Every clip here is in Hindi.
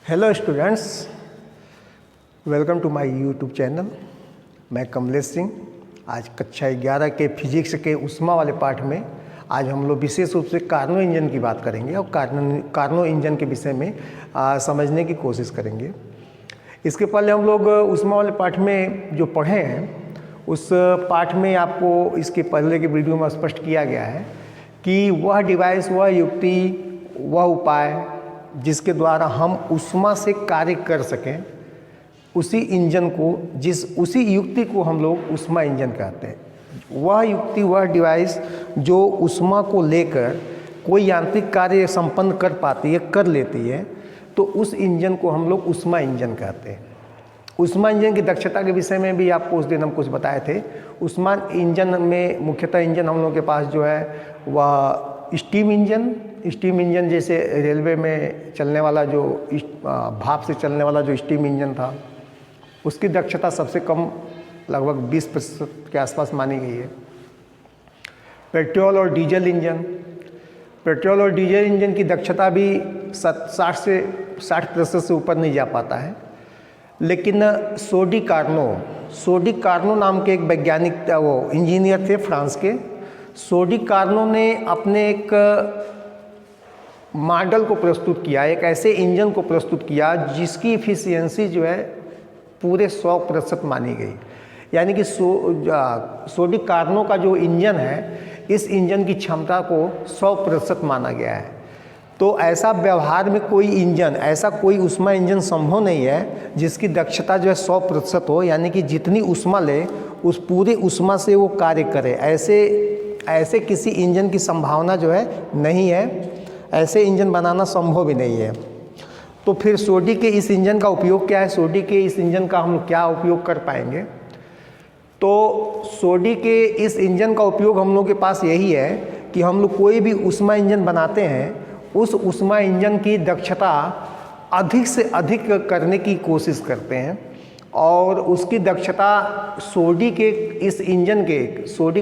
Hello students, welcome to my YouTube channel. मैं कमलेश सिंह। आज कक्षा 11 के फिजिक्स के उष्मा वाले पाठ में आज हम लोग विशेष रूप से कार्नो इंजन की बात करेंगे और कार्नो इंजन के विषय में समझने की कोशिश करेंगे। इसके पहले हम लोग उष्मा वाले पाठ में जो पढ़े हैं उस पाठ में आपको इसके पहले के वीडियो में स्पष्ट किया गया है कि वह डिवाइस, वह युक्ति, वह उपाय जिसके द्वारा हम उष्मा से कार्य कर सकें, उसी इंजन को उसी युक्ति को हम लोग उष्मा इंजन कहते हैं। वह युक्ति, वह डिवाइस जो उष्मा को लेकर कोई यांत्रिक कार्य संपन्न कर पाती है, कर लेती है, तो उस इंजन को हम लोग उष्मा इंजन कहते हैं। उष्मा इंजन की दक्षता के विषय में भी आपको उस दिन हम कुछ बताए थे। उष्मा इंजन में मुख्यतः इंजन हम लोगों के पास जो है वह स्टीम इंजन जैसे रेलवे में चलने वाला जो भाप से चलने वाला जो स्टीम इंजन था, उसकी दक्षता सबसे कम लगभग 20% के आसपास मानी गई है। पेट्रोल और डीजल इंजन की दक्षता भी 60% से ऊपर नहीं जा पाता है। लेकिन सोडी कार्नो नाम के एक वैज्ञानिक, वो इंजीनियर थे फ्रांस के। सोडी कार्नो ने अपने एक मॉडल को प्रस्तुत किया, एक ऐसे इंजन को प्रस्तुत किया जिसकी इफिशियंसी जो है पूरे 100% मानी गई। यानी कि सोडी कार्नो का जो इंजन है, इस इंजन की क्षमता को 100% माना गया है। तो ऐसा व्यवहार में कोई इंजन, ऐसा कोई उष्मा इंजन संभव नहीं है जिसकी दक्षता जो है 100% हो, यानी कि जितनी उष्मा ले उस पूरी उष्मा से वो कार्य करे। ऐसे किसी इंजन की संभावना जो है नहीं है, ऐसे इंजन बनाना संभव भी नहीं है। तो फिर सोडी के इस इंजन का उपयोग क्या है? सोडी के इस इंजन का हम लोग क्या उपयोग कर पाएंगे? तो सोडी के इस इंजन का उपयोग हम लोग के पास यही है कि हम लोग कोई भी उष्मा इंजन बनाते हैं, उस उष्मा इंजन की दक्षता अधिक से अधिक करने की कोशिश करते हैं और उसकी दक्षता सोडी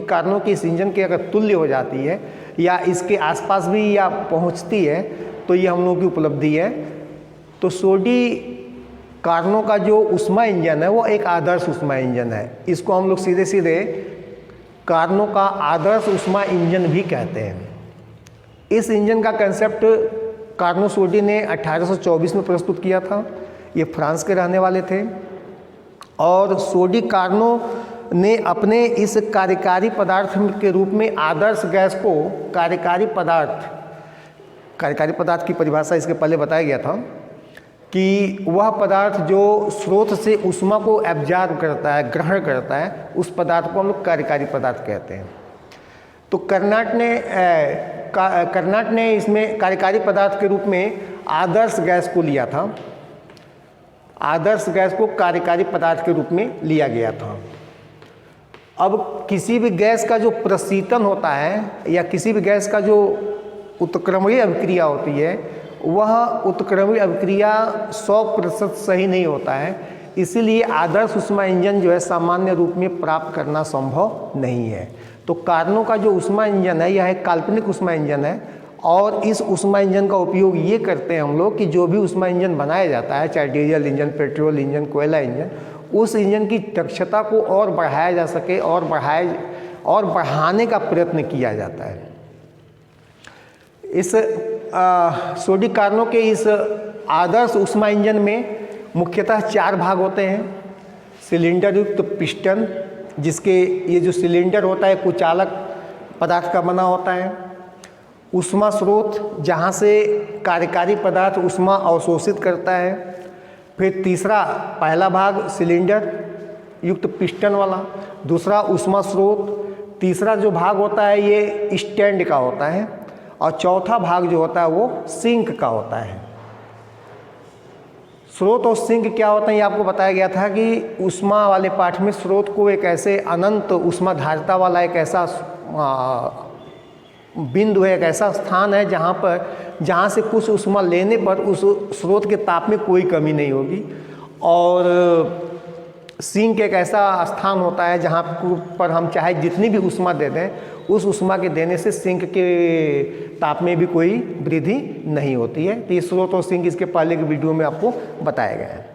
कार्नो के इस इंजन के अगर तुल्य हो जाती है या इसके आसपास भी या पहुंचती है तो ये हम लोगों की उपलब्धि है। तो सोडी कार्नो का जो उष्मा इंजन है वो एक आदर्श उष्मा इंजन है। इसको हम लोग सीधे सीधे कार्नो का आदर्श उष्मा इंजन भी कहते हैं। इस इंजन का कंसेप्ट कार्नो सोडी ने 1824 में प्रस्तुत किया था। ये फ्रांस के रहने वाले थे और सोडी कार्नो ने अपने इस कार्यकारी पदार्थ के रूप में आदर्श गैस को कार्यकारी पदार्थ की परिभाषा इसके पहले बताया गया था कि वह पदार्थ जो स्रोत से उष्मा को एब्जॉर्ब करता है, ग्रहण करता है, उस पदार्थ को हम लोग कार्यकारी पदार्थ कहते हैं। तो कर्नाट ने इसमें कार्यकारी पदार्थ के रूप में आदर्श गैस को लिया था। आदर्श गैस को कार्यकारी पदार्थ के रूप में लिया गया था। अब किसी भी गैस का जो प्रशीतन होता है या किसी भी गैस का जो उत्क्रमणीय अभिक्रिया होती है, वह उत्क्रमणीय अभिक्रिया 100% सही नहीं होता है। इसीलिए आदर्श उष्मा इंजन जो है सामान्य रूप में प्राप्त करना संभव नहीं है। तो कार्नो का जो उष्मा इंजन है, यह एक काल्पनिक उष्मा इंजन है और इस उष्मा इंजन का उपयोग ये करते हैं हम लोग कि जो भी उष्मा इंजन बनाया जाता है, चाहे डीजल इंजन, पेट्रोल इंजन, कोयला इंजन, उस इंजन की दक्षता को और बढ़ाया जा सके और बढ़ाने का प्रयत्न किया जाता है। इस सोडी कार्नो के इस आदर्श उष्मा इंजन में मुख्यतः 4 भाग होते हैं। सिलेंडर युक्त पिस्टन, जिसके ये जो सिलेंडर होता है कुचालक पदार्थ का बना होता है। उष्मा स्रोत, जहाँ से कार्यकारी पदार्थ उष्मा अवशोषित करता है। फिर पहला भाग सिलेंडर युक्त पिस्टन वाला, दूसरा उष्मा स्रोत, तीसरा जो भाग होता है ये स्टैंड का होता है और चौथा भाग जो होता है वो सिंक का होता है। स्रोत और सिंक क्या होता है ये आपको बताया गया था कि उष्मा वाले पाठ में स्रोत को एक ऐसे अनंत उष्मा धारिता वाला एक ऐसा बिंदु है, एक ऐसा स्थान है जहाँ से कुछ उष्मा लेने पर उस स्रोत के ताप में कोई कमी नहीं होगी। और सिंक एक ऐसा स्थान होता है जहाँ पर हम चाहे जितनी भी उष्मा दे दें उस ऊष्मा के देने से सिंक के ताप में भी कोई वृद्धि नहीं होती है। तो ये स्रोत और सिंक इसके पहले के वीडियो में आपको बताए गए हैं।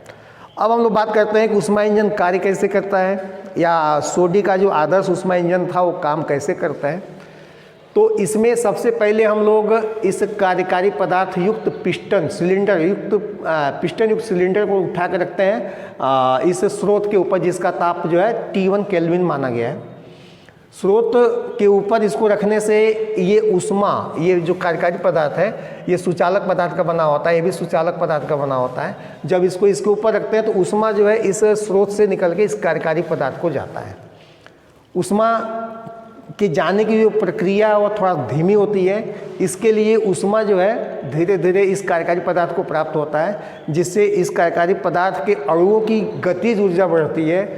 अब हम लोग बात करते हैं कि ऊष्मा इंजन कार्य कैसे करता है, या सोडी का जो आदर्श ऊष्मा इंजन था वो काम कैसे करता है। तो इसमें सबसे पहले हम लोग इस कार्यकारी पदार्थ युक्त पिस्टन सिलेंडर युक्त सिलेंडर को उठा कर रखते हैं इस स्रोत के ऊपर, जिसका ताप जो है T1 केल्विन माना गया है। स्रोत के ऊपर इसको रखने से ये ऊष्मा, ये जो कार्यकारी पदार्थ है ये सुचालक पदार्थ का बना होता है, ये भी सुचालक पदार्थ का बना होता है। जब इसको इसके ऊपर रखते हैं तो ऊष्मा जो है इस स्रोत से निकल के इस कार्यकारी पदार्थ को जाता है। ऊष्मा के जाने की जो प्रक्रिया वो थोड़ा धीमी होती है, इसके लिए ऊष्मा जो है धीरे धीरे इस कार्यकारी पदार्थ को प्राप्त होता है, जिससे इस कार्यकारी पदार्थ के अणुओं की गतिज ऊर्जा बढ़ती है,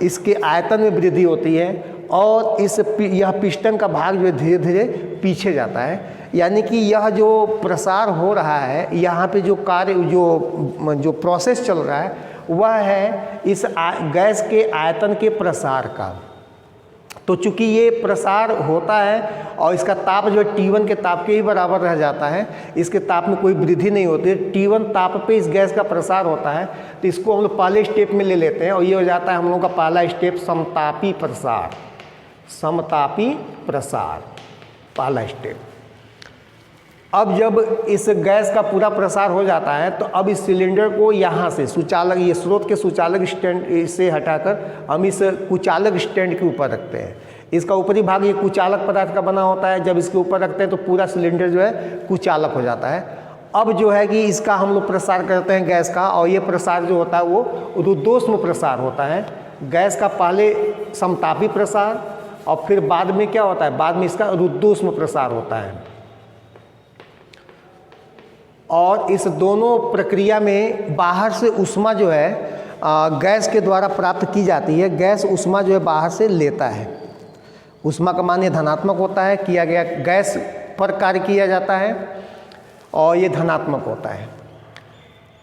इसके आयतन में वृद्धि होती है और यह पिस्टन का भाग जो है धीरे धीरे पीछे जाता है। यानी कि यह जो प्रसार हो रहा है, यहाँ पे जो कार्य जो प्रोसेस चल रहा है वह है इस गैस के आयतन के प्रसार का। तो चूंकि ये प्रसार होता है और इसका ताप जो है T1 के ताप के ही बराबर रह जाता है, इसके ताप में कोई वृद्धि नहीं होती है, T1 ताप पे इस गैस का प्रसार होता है। तो इसको हम लोग पहले स्टेप में ले लेते हैं और ये हो जाता है हम लोगों का पहला स्टेप समतापी प्रसार। समतापी प्रसार पहला स्टेप। अब जब इस गैस का पूरा प्रसार हो जाता है तो अब इस सिलेंडर को यहाँ से सुचालक, ये स्रोत के सुचालक स्टैंड से हटाकर हम इस कुचालक स्टैंड के ऊपर रखते हैं। इसका ऊपरी भाग ये कुचालक पदार्थ का बना होता है। जब इसके ऊपर रखते हैं तो पूरा सिलेंडर जो है कुचालक हो जाता है। अब जो है कि इसका हम लोग प्रसार करते हैं गैस का, और ये प्रसार जो होता है वो रुद्धोष्म प्रसार होता है। गैस का पहले समतापी प्रसार और फिर बाद में क्या होता है, बाद में इसका रुद्धोष्म प्रसार होता है। और इस दोनों प्रक्रिया में बाहर से ऊष्मा जो है गैस के द्वारा प्राप्त की जाती है। गैस ऊष्मा जो है बाहर से लेता है। ऊष्मा का मान ये धनात्मक होता है, किया गया गैस पर कार्य किया जाता है और ये धनात्मक होता है।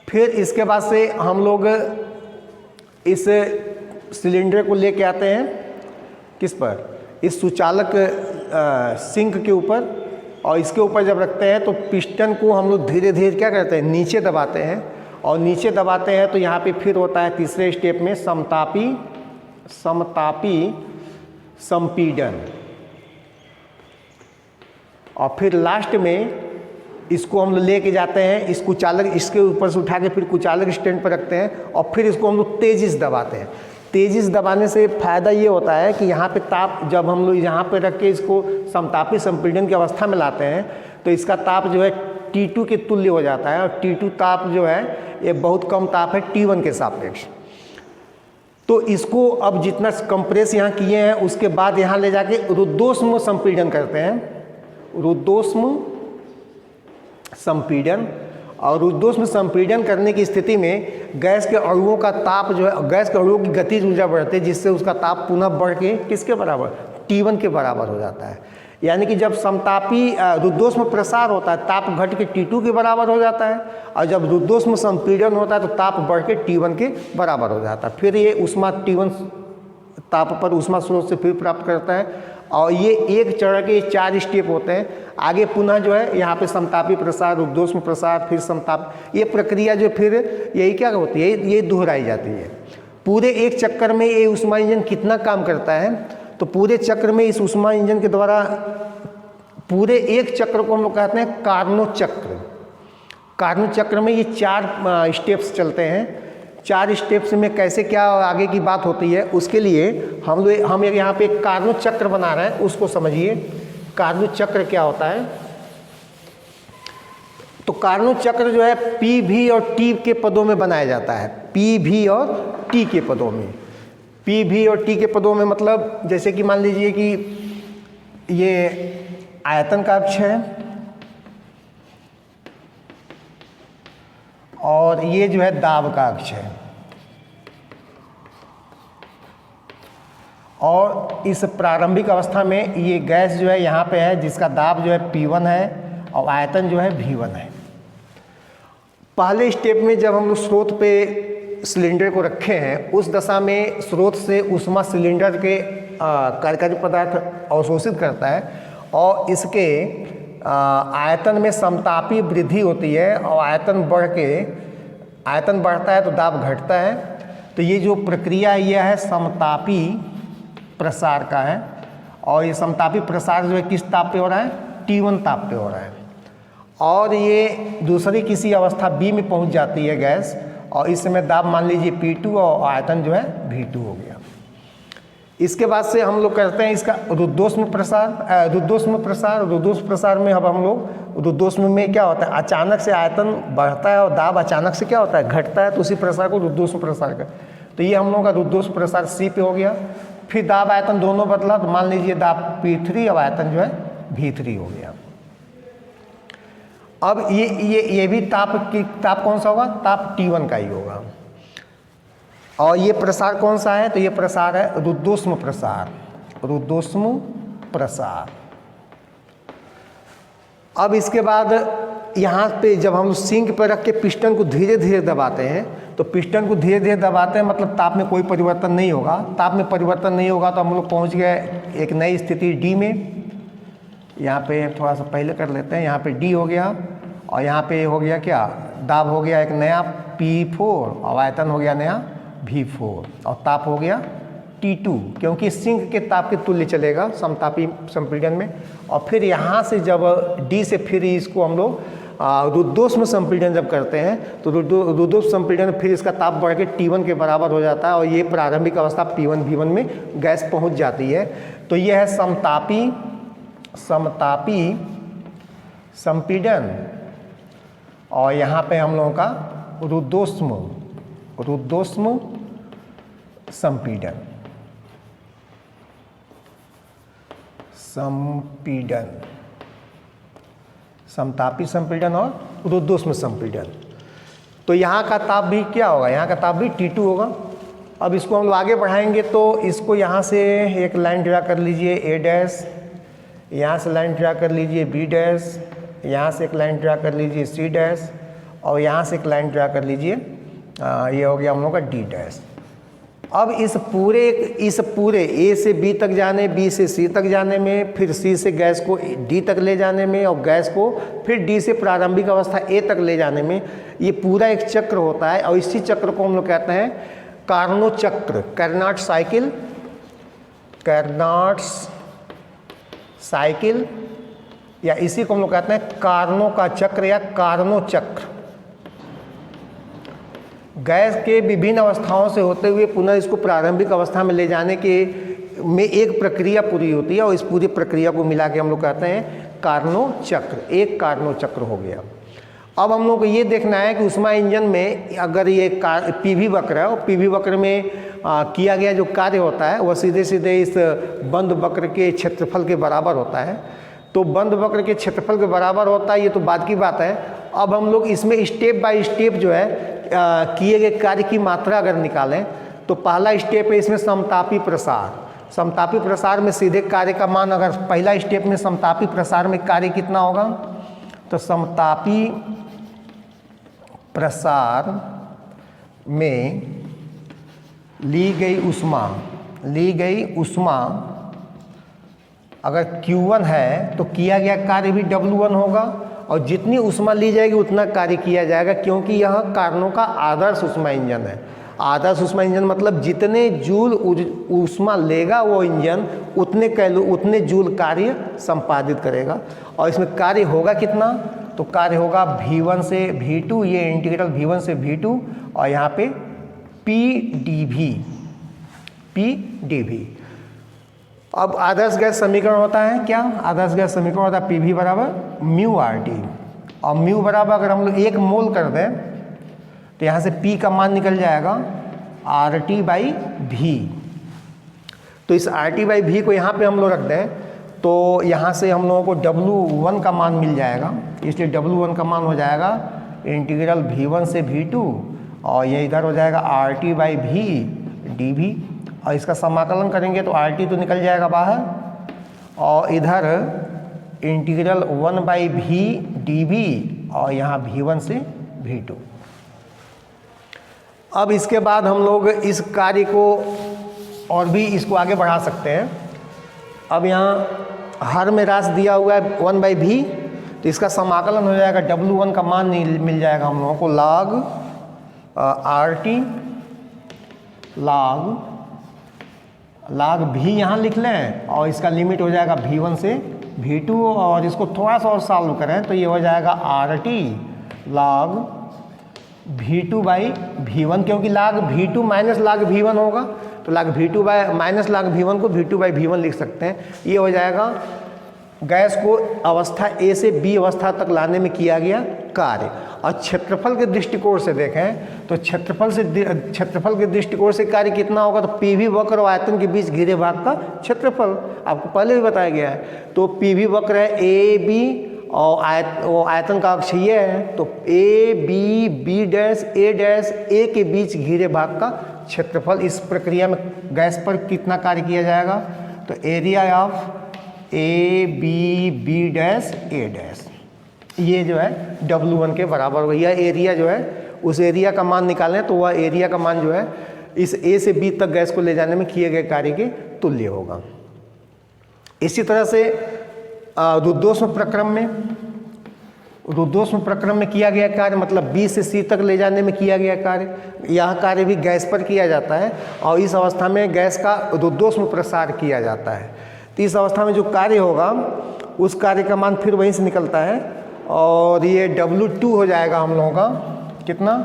फिर इसके बाद से हम लोग इस सिलेंडर को लेके आते हैं किस पर, इस सुचालक सिंक के ऊपर, और इसके ऊपर जब रखते हैं तो पिस्टन को हम लोग धीरे धीरे क्या करते हैं, नीचे दबाते हैं। और नीचे दबाते हैं तो यहाँ पे फिर होता है तीसरे स्टेप में समतापी संपीड़न। और फिर लास्ट में इसको हम लोग लेके जाते हैं, इस कुचालक, इसके ऊपर से उठा के फिर कुचालक स्टैंड पर रखते हैं और फिर इसको हम लोग तेजी से दबाते हैं। तेजी से दबाने से फ़ायदा ये होता है कि यहाँ पे ताप, जब हम लोग यहाँ पे रख के इसको समतापी संपीड़न की अवस्था में लाते हैं तो इसका ताप जो है T2 के तुल्य हो जाता है। और T2 ताप जो है ये बहुत कम ताप है T1 के सापेक्ष। तो इसको अब जितना कंप्रेस यहाँ किए हैं उसके बाद यहाँ ले जाके रुद्धोष्म संपीड़न करते हैं। रुद्धोष्म संपीड़न, और रुद्धोष्म संपीड़न करने की स्थिति में गैस के अणुओं का ताप जो है, गैस के अणुओं की गतिज ऊर्जा बढ़ती है, जिससे उसका ताप पुनः बढ़ के किसके बराबर, T1 के बराबर हो जाता है। यानी कि जब समतापी रुद्धोष्म प्रसार होता है ताप घट के T2 के बराबर हो जाता है, और जब रुद्धोष्म संपीड़न होता है तो ताप बढ़ के T1 के बराबर हो जाता है। फिर ये ऊष्मा T1 ताप पर ऊष्मा स्रोत से फिर प्राप्त करता है। और ये एक चरण के 4 स्टेप होते हैं। आगे पुनः जो है यहाँ पे समतापी प्रसार, रुद्धोष्म प्रसार, फिर समताप, ये प्रक्रिया जो फिर यही क्या होती है, ये दोहराई जाती है। पूरे एक चक्कर में ये ऊष्मा इंजन कितना काम करता है, तो पूरे चक्र में इस ऊष्मा इंजन के द्वारा पूरे एक चक्र को हम लोग कहते हैं कार्नोट चक्र। कार्नोट चक्र में ये 4 स्टेप्स चलते हैं। 4 स्टेप्स में कैसे क्या आगे की बात होती है उसके लिए हम यहाँ पे एक कार्नोट चक्र बना रहे हैं, उसको समझिए। कार्नोट चक्र क्या होता है, तो कार्नोट चक्र जो है पी, भी और टी के पदों में बनाया जाता है। पी, भी और टी के पदों में। पी, भी और टी के पदों में मतलब जैसे कि मान लीजिए कि ये आयतन का अक्ष है और ये जो है दाब का अक्ष है, और इस प्रारंभिक अवस्था में ये गैस जो है यहाँ पे है, जिसका दाब जो है P1 है और आयतन जो है V1 है। पहले स्टेप में जब हम लोग स्रोत पे सिलेंडर को रखे हैं, उस दशा में स्रोत से ऊष्मा सिलेंडर के कार्यकारी पदार्थ अवशोषित करता है और इसके आयतन में समतापी वृद्धि होती है और आयतन बढ़ता है तो दाब घटता है। तो ये जो प्रक्रिया यह है समतापी प्रसार का है और ये समतापी प्रसार जो है किस ताप पे हो रहा है, T1 ताप पे हो रहा है और ये दूसरी किसी अवस्था B में पहुंच जाती है गैस और इस समय दाब मान लीजिए P2 और आयतन जो है V2 हो गया। इसके बाद से हम लोग करते हैं इसका रुद्धोष्म प्रसार। रुद्धोष्म प्रसार में अब हम लोग रुद्धोष्म में क्या होता है, अचानक से आयतन बढ़ता है और दाब अचानक से क्या होता है, घटता है, तो उसी प्रसार को रुद्धोष्म प्रसार का। तो ये हम लोगों का रुद्धोष्म प्रसार C पे हो गया। फिर दाब आयतन दोनों बदला, तो मान लीजिए दाब P3 और आयतन जो है V3 हो गया। अब ये भी ताप कौन सा होगा, ताप T1 का ही होगा। और ये प्रसार कौन सा है, तो ये प्रसार है रुद्धोष्म प्रसार। अब इसके बाद यहाँ पे जब हम सिंक पर रख के पिस्टन को धीरे धीरे दबाते हैं, तो पिस्टन को धीरे धीरे दबाते हैं मतलब ताप में कोई परिवर्तन नहीं होगा। ताप में परिवर्तन नहीं होगा तो हम लोग पहुँच गए एक नई स्थिति D में। यहाँ पे थोड़ा सा पहले कर लेते हैं, यहाँ पे D हो गया और यहाँ पे हो गया क्या, दाब हो गया एक नया P4 और आयतन हो गया नया V4 और ताप हो गया T2, क्योंकि सिंक के ताप के तुल्य चलेगा समतापी संपीड़न में। और फिर यहाँ से जब D से फिर इसको हम लोग रुद्धोष्म संपीड़न जब करते हैं तो रुद्धोष्म संपीड़न फिर इसका ताप बढ़ के T1 के बराबर हो जाता है और ये प्रारंभिक अवस्था P1 V1 में गैस पहुँच जाती है। तो ये है समतापी संपीड़न और यहाँ पे हम लोगों का रुद्धोष्म संपीड़न। समतापी संपीड़न और रुद्धोष्म संपीड़न। तो यहाँ का ताप भी क्या होगा, यहाँ का ताप भी T2 होगा। अब इसको हम लोग आगे बढ़ाएंगे तो इसको यहाँ से एक लाइन ड्रा कर लीजिए A डैश, यहाँ से लाइन ड्रा कर लीजिए B डैश, यहाँ से एक लाइन ड्रा कर लीजिए C डैश और यहाँ से एक लाइन ड्रा कर लीजिए ये हो गया हम लोग का D डैश। अब इस पूरे A से B तक जाने, B से C तक जाने में, फिर C से गैस को D तक ले जाने में और गैस को फिर D से प्रारंभिक अवस्था A तक ले जाने में ये पूरा एक चक्र होता है और इसी चक्र को हम लोग कहते हैं कार्नोट चक्र, कार्नोट साइकिल या इसी को हम लोग कहते हैं कार्नो का चक्र या कार्नो चक्र। गैस के विभिन्न अवस्थाओं से होते हुए पुनः इसको प्रारंभिक अवस्था में ले जाने के में एक प्रक्रिया पूरी होती है और इस पूरी प्रक्रिया को मिला के हम लोग कहते हैं कार्नो चक्र, एक कार्नो चक्र हो गया। अब हम लोग को ये देखना है कि ऊष्मा इंजन में अगर ये पीवी वक्र है और पीवी वक्र में किया गया जो कार्य होता है वह सीधे सीधे इस बंद वक्र के क्षेत्रफल के बराबर होता है। तो बंद वक्र के क्षेत्रफल के बराबर होता है, ये तो बाद की बात है। अब हम लोग इसमें स्टेप बाय स्टेप जो है किए गए कार्य की मात्रा अगर निकालें तो पहला स्टेप है इसमें समतापी प्रसार। समतापी प्रसार में सीधे कार्य का मान, अगर पहला स्टेप में समतापी प्रसार में कार्य कितना होगा तो समतापी प्रसार में ली गई ऊष्मा अगर Q1 है तो किया गया कार्य भी W1 होगा और जितनी ऊष्मा ली जाएगी उतना कार्य किया जाएगा, क्योंकि यह कार्नो का आदर्श ऊष्मा इंजन है। आदर्श ऊष्मा इंजन मतलब जितने जूल ऊष्मा लेगा वो इंजन उतने जूल कार्य संपादित करेगा। और इसमें कार्य होगा कितना, तो कार्य होगा V1 से V2, ये इंटीग्रल V1 से V2 और यहाँ पे PdV। अब आदर्श गैस समीकरण होता है क्या, आदर्श गैस समीकरण होता है PV बराबर म्यू RT और म्यू बराबर अगर हम लोग 1 मोल कर दें तो यहाँ से P का मान निकल जाएगा RT/V। तो इस RT/V को यहाँ पे हम लोग रख दें तो यहाँ से हम लोगों को W1 का मान मिल जाएगा, इसलिए W1 का मान हो जाएगा इंटीग्रल V1 से V2 और ये इधर हो जाएगा RT/V dV और इसका समाकलन करेंगे तो RT तो निकल जाएगा बाहर और इधर इंटीग्रल 1/V dV और यहाँ V1 से V2। अब इसके बाद हम लोग इस कार्य को और भी इसको आगे बढ़ा सकते हैं। अब यहाँ हर में राशि दिया हुआ है 1/v, तो इसका समाकलन हो जाएगा W1 का मान मिल जाएगा हम लोगों को log RT log v यहाँ लिख लें और इसका लिमिट हो जाएगा V1 से V2, और इसको थोड़ा सा और सॉल्व करें तो ये हो जाएगा RT log V2/V1, क्योंकि log V2 minus log V1 होगा, तो log V2 minus log V1 को V2/V1 लिख सकते हैं। ये हो जाएगा गैस को अवस्था A से B अवस्था तक लाने में किया गया कार्य। और क्षेत्रफल के दृष्टिकोण से देखें तो क्षेत्रफल के दृष्टिकोण से कार्य कितना होगा, तो PV वक्र और आयतन के बीच घिरे भाग का क्षेत्रफल आपको पहले भी बताया गया है। तो PV वक्र है AB और आयतन का अक्ष ये है, तो AB B डैश A के बीच घिरे भाग का क्षेत्रफल। इस प्रक्रिया में गैस पर कितना कार्य किया जाएगा, तो area of AB dash A dash, ये जो है W1 के बराबर होगा। यह एरिया जो है, उस एरिया का मान निकालें तो वह एरिया का मान जो है इस A से B तक गैस को ले जाने में किए गए कार्य के तुल्य होगा। इसी तरह से रुद्धोष्म प्रक्रम में किया गया कार्य, मतलब B से C तक ले जाने में किया गया कार्य, यह कार्य भी गैस पर किया जाता है और इस अवस्था में गैस का रुद्धोष्म प्रसार किया जाता है। तो इस अवस्था में जो कार्य होगा उस कार्य का मान फिर वहीं से निकलता है और ये W2 हो जाएगा हम लोगों का कितना,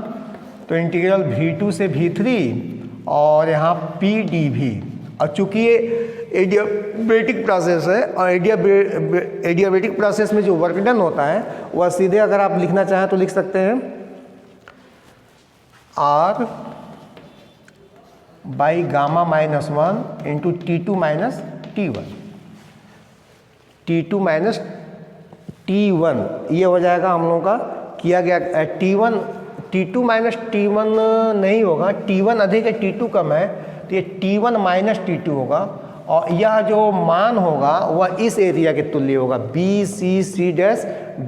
तो इंटीग्रल V2 से V3 और यहाँ PdV। और चूँकि ये एडियाबेटिक प्रोसेस है और एडियाबेटिक प्रोसेस में जो वर्क डन होता है वह सीधे अगर आप लिखना चाहें तो लिख सकते हैं R by gamma minus 1 into T2 minus T1, T2 minus T1, ये हो जाएगा हम लोगों का किया गया T1, T2 माइनस T1 नहीं होगा, T1 अधिक है T2 कम है, तो ये T1 माइनस T2 होगा और यह जो मान होगा वह इस एरिया के तुल्य होगा BC डैश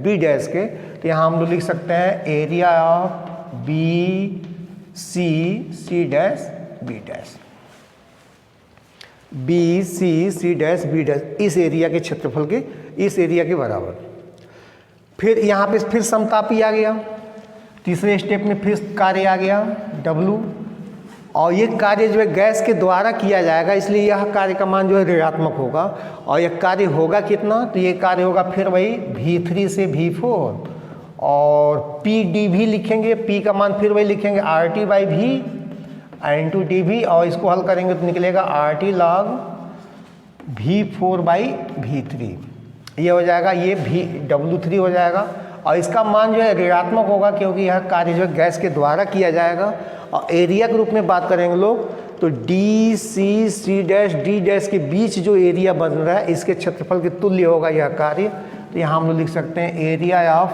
B डैश के। तो यहाँ हम लोग लिख सकते हैं area of BC dash B dash, BC dash B dash इस एरिया के क्षेत्रफल के, इस एरिया के बराबर। फिर यहाँ पे फिर समतापी आ गया, तीसरे स्टेप में फिर कार्य आ गया W, और ये कार्य जो है गैस के द्वारा किया जाएगा, इसलिए यह कार्य का मान जो है ऋणात्मक होगा। और यह कार्य होगा कितना, तो ये कार्य होगा फिर वही V3 से V4 और PdV लिखेंगे, P का मान फिर वही लिखेंगे RT/V इंटू DV, और इसको हल करेंगे तो निकलेगा RT log V4/V3, ये हो जाएगा, ये W3 हो जाएगा। और इसका मान जो है ऋणात्मक होगा क्योंकि यह कार्य जो है गैस के द्वारा किया जाएगा। और एरिया के रूप में बात करेंगे लोग तो DC डैश D डैश के बीच जो एरिया बन रहा है इसके क्षेत्रफल के तुल्य होगा यह कार्य। तो यहाँ हम लोग लिख सकते हैं area of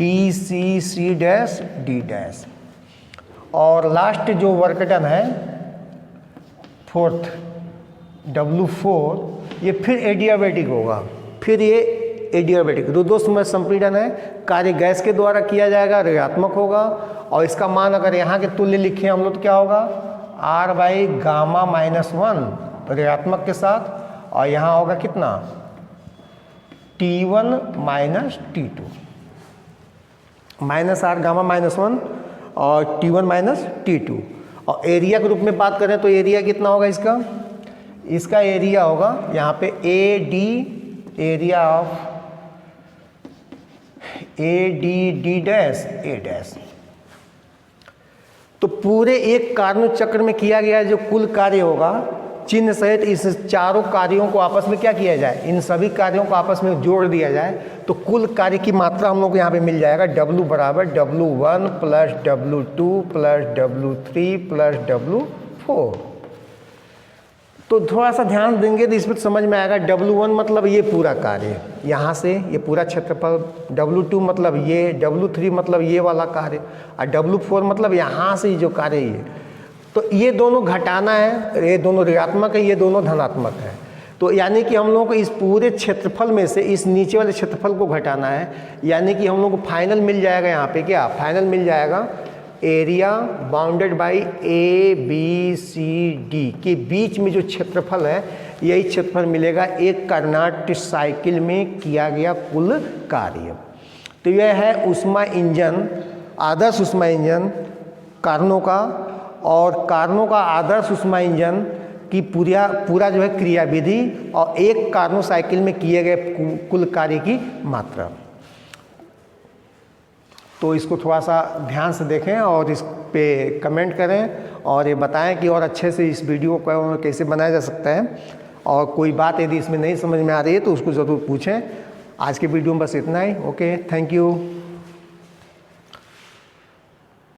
DC dash D dash. और लास्ट जो वर्क डन है फोर्थ W4, ये फिर एडियाबेटिक होगा, फिर ये एडियाबेटिक रुद्धोष्म संपीड़न है, कार्य गैस के द्वारा किया जाएगा, ऋणात्मक होगा। और इसका मान अगर यहाँ के तुल्य लिखें हम लोग तो क्या होगा R बाई गामा माइनस 1 ऋणात्मक के साथ, और यहाँ होगा कितना T1 minus T2, minus R gamma minus 1 और T1 माइनस T2। और एरिया के रूप में बात करें तो एरिया कितना होगा इसका एरिया होगा यहाँ पे AD, area of AD dash A dash. तो पूरे एक कार्नोट चक्र में किया गया जो कुल कार्य होगा चिन्ह सहित इस चारों कार्यों को आपस में क्या किया जाए, इन सभी कार्यों को आपस में जोड़ दिया जाए तो कुल कार्य की मात्रा हम लोग को यहाँ पे मिल जाएगा W बराबर W1 plus W2 plus W3 plus W4। तो थोड़ा सा ध्यान देंगे तो इसमें समझ में आएगा W1 मतलब ये पूरा कार्य यहाँ से ये पूरा क्षेत्रफल, W2 मतलब ये, W3 मतलब ये वाला कार्य और W4 मतलब यहाँ से जो कार्य ये। तो ये दोनों घटाना है, ये दोनों ऋणात्मक है, ये दोनों धनात्मक है। तो यानी कि हम लोगों को इस पूरे क्षेत्रफल में से इस नीचे वाले क्षेत्रफल को घटाना है, यानी कि हम लोग को फाइनल मिल जाएगा यहाँ पे क्या, फाइनल मिल जाएगा एरिया बाउंडेड बाय ABCD के बीच में जो क्षेत्रफल है, यही क्षेत्रफल मिलेगा एक कार्नोट साइकिल में किया गया कुल कार्य। तो यह है ऊष्मा इंजन, आदर्श ऊष्मा इंजन कार्नो का, और कार्नो का आदर्श ऊष्मा इंजन की पूरा जो है क्रियाविधि और एक कार्नो साइकिल में किए गए कुल कार्य की मात्रा। तो इसको थोड़ा सा ध्यान से देखें और इस पे कमेंट करें और ये बताएं कि और अच्छे से इस वीडियो को कैसे बनाया जा सकता है, और कोई बात यदि इसमें नहीं समझ में आ रही है तो उसको ज़रूर पूछें। आज के वीडियो में बस इतना ही। Okay, thank you.